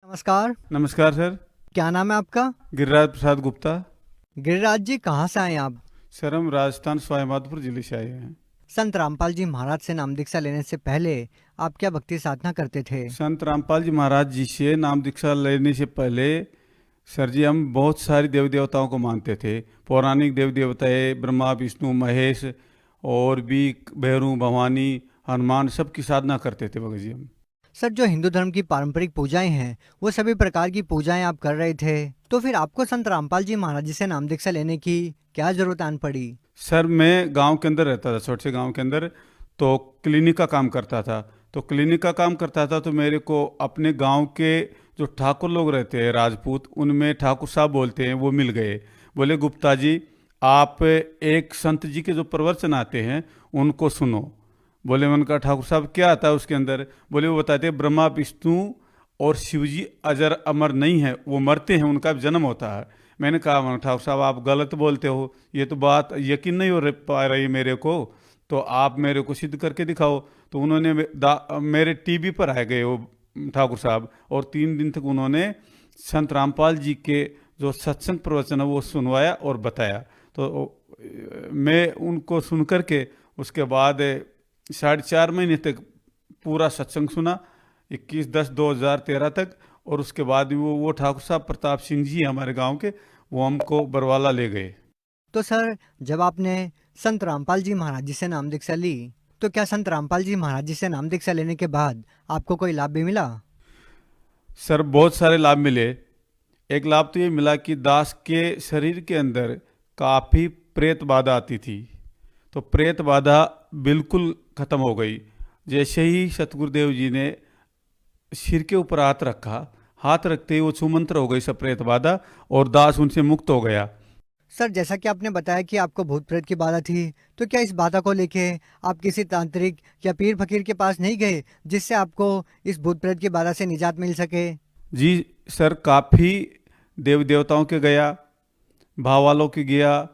नमस्कार। नमस्कार सर। क्या नाम है आपका? गिरिराज प्रसाद गुप्ता। गिरिराज जी, कहाँ से आए आप? सर हम राजस्थान सवाईमाधोपुर जिले से आए हैं। संत रामपाल जी महाराज से नाम दीक्षा लेने से पहले आप क्या भक्ति साधना करते थे? संत रामपाल जी महाराज जी से नाम दीक्षा लेने से पहले सर जी हम बहुत सारी देवी देवताओं को मानते थे। पौराणिक देवी देवताएं ब्रह्मा विष्णु महेश और भी भैरू भवानी हनुमान सबकी साधना करते थे भगत जी हम। सर, जो हिंदू धर्म की पारंपरिक पूजाएं हैं वो सभी प्रकार की पूजाएं आप कर रहे थे, तो फिर आपको संत रामपाल जी महाराज जी से नाम दीक्षा लेने की क्या जरूरत आन पड़ी? सर मैं गांव के अंदर रहता था, छोटे से गांव के अंदर, तो क्लिनिक का काम करता था। तो मेरे को अपने गांव के जो ठाकुर लोग रहते हैं राजपूत, उनमें ठाकुर साहब बोलते हैं, वो मिल गए। बोले गुप्ता जी आप एक संत जी के जो प्रवचन आते हैं उनको सुनो। बोले मैंने कहा ठाकुर साहब क्या आता है उसके अंदर? बोले वो बताते हैं ब्रह्मा विष्णु और शिव जी अजर अमर नहीं है, वो मरते हैं, उनका जन्म होता है। मैंने कहा ठाकुर साहब आप गलत बोलते हो, ये तो बात यकीन नहीं हो पा रही मेरे को, तो आप मेरे को सिद्ध करके दिखाओ। तो उन्होंने मेरे टीवी पर आ गए वो ठाकुर साहब, और 3 दिन तक उन्होंने संत रामपाल जी के जो सत्संग प्रवचन है वो सुनवाया और बताया। तो मैं उनको सुन करके उसके बाद 4.5 महीने तक पूरा सत्संग सुना, 21/10/2013 तक। और उसके बाद वो ठाकुर साहब प्रताप सिंह जी हमारे गांव के, वो हमको बरवाला ले गए। तो सर, जब आपने संत रामपाल जी महाराज जी से नाम दीक्षा ली, तो क्या संत रामपाल जी महाराज जी से नाम दीक्षा लेने के बाद आपको कोई लाभ भी मिला? सर बहुत सारे लाभ मिले। एक लाभ तो ये मिला कि दास के शरीर के अंदर काफ़ी प्रेत बाधा आती थी, तो प्रेत बाधा बिल्कुल ख़त्म हो गई। जैसे ही सतगुरुदेव जी ने सिर के ऊपर हाथ रखा, हाथ रखते ही वो छूमंत्र हो गई सब प्रेत बाधा, और दास उनसे मुक्त हो गया। सर, जैसा कि आपने बताया कि आपको भूत प्रेत की बाधा थी, तो क्या इस बाधा को लेके आप किसी तांत्रिक या पीर फकीर के पास नहीं गए जिससे आपको इस भूत प्रेत की बाधा से निजात मिल सके? जी सर, काफ़ी देव देवताओं के गया, भाव वालों के गया,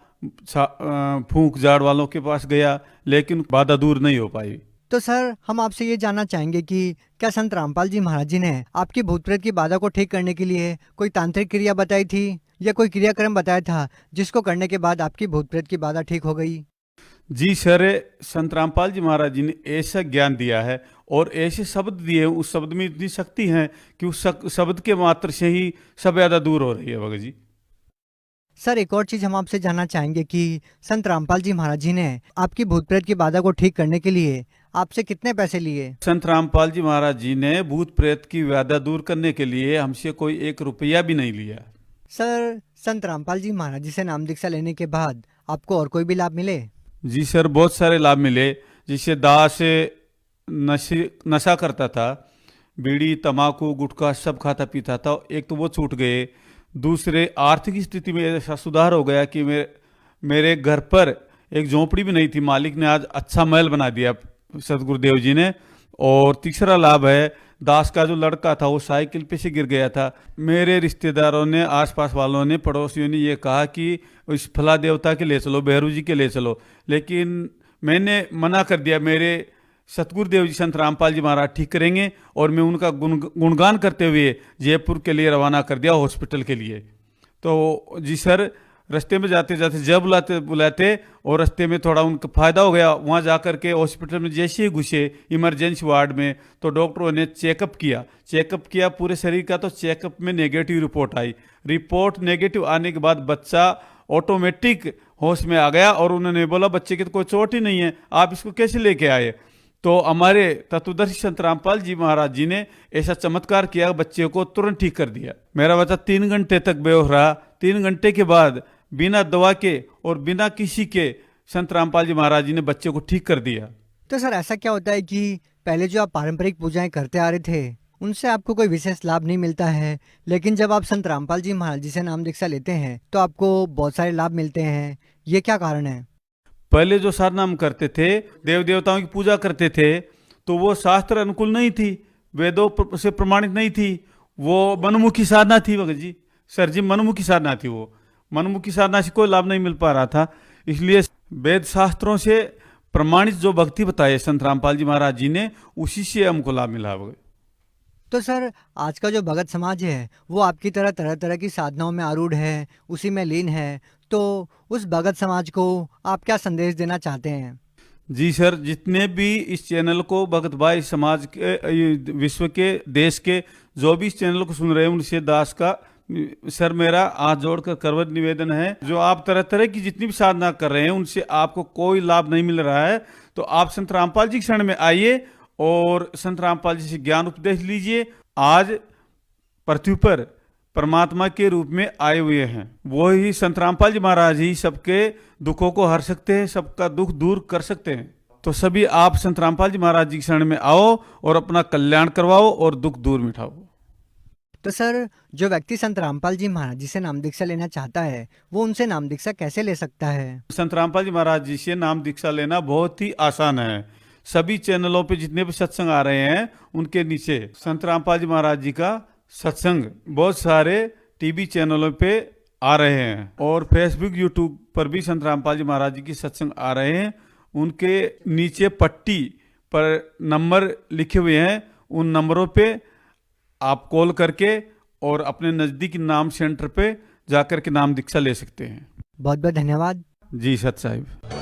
फूंक झाड़ वालों के पास गया, लेकिन बाधा दूर नहीं हो पाई। तो सर, हम आपसे ये जानना चाहेंगे कि क्या संत रामपाल जी महाराज जी ने आपकी भूत प्रेत की बाधा को ठीक करने के लिए कोई तांत्रिक क्रिया बताई थी या कोई क्रियाक्रम बताया था जिसको करने के बाद आपकी भूत प्रेत की बाधा ठीक हो गई? जी सर, संत रामपाल जी महाराज जी ने ऐसा ज्ञान दिया है और ऐसे शब्द दिए हैं, उस शब्द में इतनी शक्ति है कि उस शब्द के मात्र से ही सब यादा दूर हो रही है भगत जी। सर, एक और चीज हम आपसे जानना चाहेंगे कि संत रामपाल जी महाराज जी ने आपकी भूत प्रेत की बाधा को ठीक करने के लिए आपसे कितने पैसे लिए? संत रामपाल जी महाराज जी ने भूत प्रेत की व्याधा दूर करने के लिए हमसे कोई 1 रुपया भी नहीं लिया। सर, संत रामपाल जी महाराज जी से नाम दीक्षा लेने के बाद आपको और कोई भी लाभ मिले? जी सर, बहुत सारे लाभ मिले। जिससे दास नशा करता था, बीड़ी तम्बाकू गुटखा सब खाता पीता था, एक तो वो छूट गए। दूसरे आर्थिक स्थिति में ऐसा सुधार हो गया कि मेरे घर पर एक झोंपड़ी भी नहीं थी, मालिक ने आज अच्छा महल बना दिया सतगुरुदेव जी ने। और तीसरा लाभ है, दास का जो लड़का था वो साइकिल पे से गिर गया था। मेरे रिश्तेदारों ने, आसपास वालों ने, पड़ोसियों ने ये कहा कि इस फला देवता के ले चलो, भैरू जी के ले चलो, लेकिन मैंने मना कर दिया। मेरे सतगुरुदेव जी संत रामपाल जी महाराज ठीक करेंगे, और मैं उनका गुणगान करते हुए जयपुर के लिए रवाना कर दिया, हॉस्पिटल के लिए। तो जी सर, रास्ते में जाते जाते जब बुलाते और रास्ते में थोड़ा उनका फ़ायदा हो गया। वहाँ जा कर के हॉस्पिटल में जैसे ही घुसे इमरजेंसी वार्ड में, तो डॉक्टरों ने चेकअप किया पूरे शरीर का। तो चेकअप में नेगेटिव रिपोर्ट आई। रिपोर्ट नेगेटिव आने के बाद बच्चा ऑटोमेटिक होश में आ गया, और उन्होंने बोला बच्चे की तो कोई चोट ही नहीं है, आप इसको कैसे लेके आए? तो हमारे तत्वदर्शी संत रामपाल जी महाराज जी ने ऐसा चमत्कार किया, बच्चे को तुरंत ठीक कर दिया। मेरा बच्चा 3 घंटे तक बेहोश रहा। 3 घंटे के बाद बिना दवा के और बिना किसी के संत रामपाल जी महाराज जी ने बच्चे को ठीक कर दिया। तो सर, ऐसा क्या होता है कि पहले जो आप पारंपरिक पूजाएं करते आ रहे थे उनसे आपको कोई विशेष लाभ नहीं मिलता है, लेकिन जब आप संत रामपाल जी महाराज जी से नाम दीक्षा लेते हैं तो आपको बहुत सारे लाभ मिलते हैं? ये क्या कारण है? पहले जो साधना हम करते थे, देव देवताओं की पूजा करते थे, तो वो शास्त्र अनुकूल नहीं थी, वेदों से प्रमाणित नहीं थी, वो मनमुखी साधना थी भगत जी। सर जी, मनमुखी साधना थी। वो मनमुखी साधना से कोई लाभ नहीं मिल पा रहा था। इसलिए वेद शास्त्रों से प्रमाणित जो भक्ति बताए संत रामपाल जी महाराज जी ने, उसी से हमको लाभ मिला। तो सर, आज का जो भगत समाज है वो आपकी तरह तरह तरह की साधनाओं में आरूढ़ है, उसी में लीन है। तो उस भगत समाज को आप क्या संदेश देना चाहते हैं? जी सर, जितने भी इस चैनल को भगत भाई समाज के विश्व के देश के जो भी इस चैनल को सुन रहे हैं उनसे दास का सर मेरा हाथ जोड़कर करवत निवेदन है, जो आप तरह तरह की जितनी भी साधना कर रहे हैं उनसे आपको कोई लाभ नहीं मिल रहा है, तो आप संत रामपाल जी के शरण में आइए और संत रामपाल जी से ज्ञान उपदेश लीजिए। आज पृथ्वी पर परमात्मा के रूप में आए हुए हैं, वो ही संत रामपाल जी महाराज ही सबके दुखों को हर सकते हैं, सबका दुख दूर कर सकते हैं। तो सभी आप संत रामपाल जी महाराज जी के शरण में आओ और अपना कल्याण करवाओ और दुख दूर मिटाओ। तो सर, जो व्यक्ति संत रामपाल जी महाराज जी से नाम दीक्षा लेना चाहता है वो उनसे नाम दीक्षा कैसे ले सकता है? संत रामपाल जी महाराज जी से नाम दीक्षा लेना बहुत ही आसान है। सभी चैनलों पे जितने भी सत्संग आ रहे हैं उनके नीचे संत रामपाल जी महाराज जी का सत्संग बहुत सारे टीवी चैनलों पे आ रहे हैं और फेसबुक यूट्यूब पर भी संत रामपाल जी महाराज जी की सत्संग आ रहे हैं। उनके नीचे पट्टी पर नंबर लिखे हुए हैं, उन नंबरों पे आप कॉल करके और अपने नज़दीकी नाम सेंटर पे जाकर के नाम दीक्षा ले सकते हैं। बहुत बहुत धन्यवाद। जी सत साहिब।